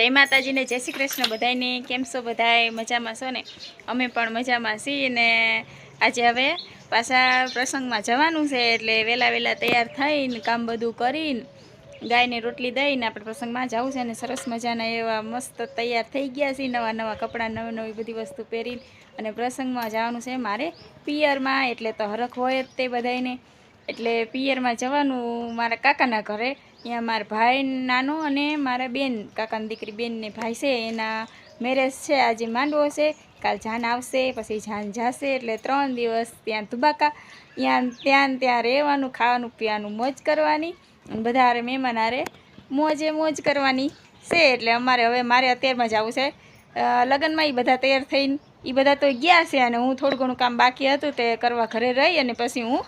जय माताजी ने जय श्री कृष्ण बधाईने केम छो बधाई मजामां छो ने अमे पण मजामां छीए ने आजे हवे पाछा प्रसंगमां जवानुं छे एटले वेला वेला तैयार थईने काम बधुं करीने गायने रोटली दईने आपणे प्रसंगमां जावुं छे ने सरस मजाना एवा मस्त तैयार थई गया छे नवा नवा कपड़ा नवी नवी बधी वस्तु पहेरीने अने प्रसंगमां जवानुं छे मारे पियरमां एटले तो हरख होय ज ते बधाईने एटले पियरमां जवानुं मारा काकाना घरे ત્યાં મારા ભાઈ નાનો અને મારા બેન કાકાની દીકરી બેન ને ભાઈ છે એના મેરેજ છે આજે માંડવો છે કાલ જાન આવશે પછી જાન જશે એટલે 3 દિવસ ત્યાં ધુબાકા ત્યાં રહેવાનું ખાવાનું પીવાનું મોજ કરવાની અને બધા હારે મહેમાન હારે મોજ કરવાની છે એટલે અમારે હવે મારે અત્યારમાં જ આવું છે લગ્નમાં એ બધા તૈયાર થઈને એ બધા તો ગયા છે અને હું થોડું ઘણું કામ બાકી હતું તે કરવા ઘરે રહી અને પછી હું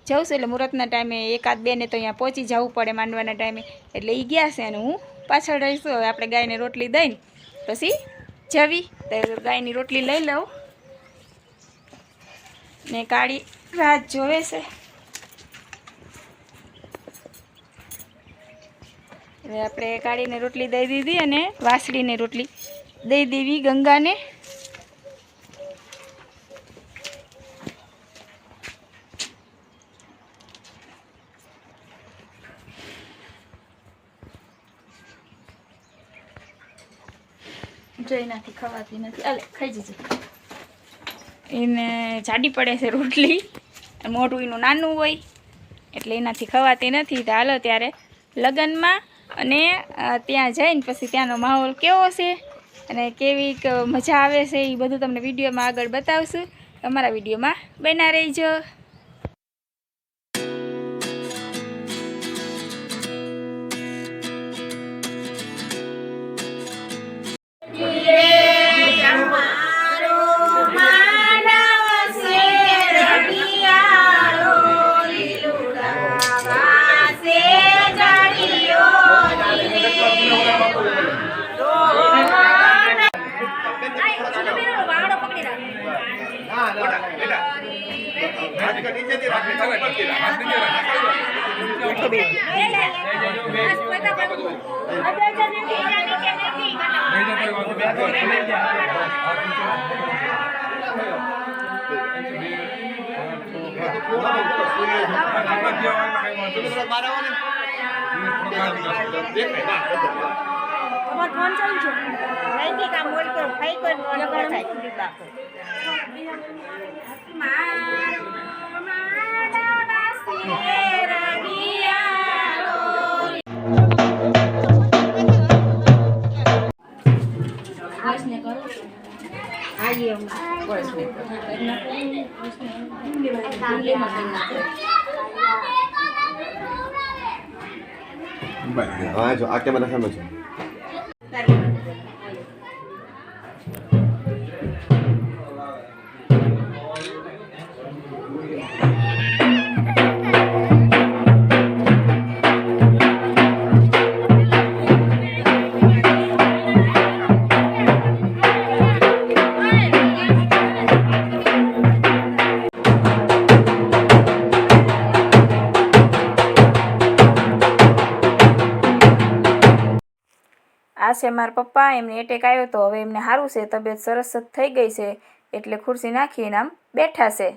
जाऊँ से मुहूर्तना टाइमे एकाद बे ने तो अँ पहुँची जवू पड़े मांडवाना टाइमे एटले ई गया से हूँ पाछळ रहीश आपणे गायने रोटली दईने पछी जवी तो गायनी रोटली लई लऊँ ने काળી रात जोवे से हवे आपणे काળીने रोटली दई दीधी अने वासळीने रोटली दई देवी गंगाने એનાથી ખવાતી નથી અલે ખાઈ જજે એને જાડી પડે છે રોટલી મોઢું એનું નાનું હોય એટલે એનાથી ખવાતી નથી તો હાલો ત્યારે લગ્નમાં અને ત્યાં જઈને પછી ત્યાંનો માહોલ કેવો છે અને કેવી મજા આવે છે એ બધું તમને વિડીયોમાં આગળ બતાવશું તમારા વિડીયોમાં બન્યા રહેજો हाँ जो आके मैंने समझ आ छे मारा पप्पा एमने एटेक आव्यो तो हवे एमने सारूं छे तबियत सरस थई गई छे एटले खुरशी नाखीने आम बैठा छे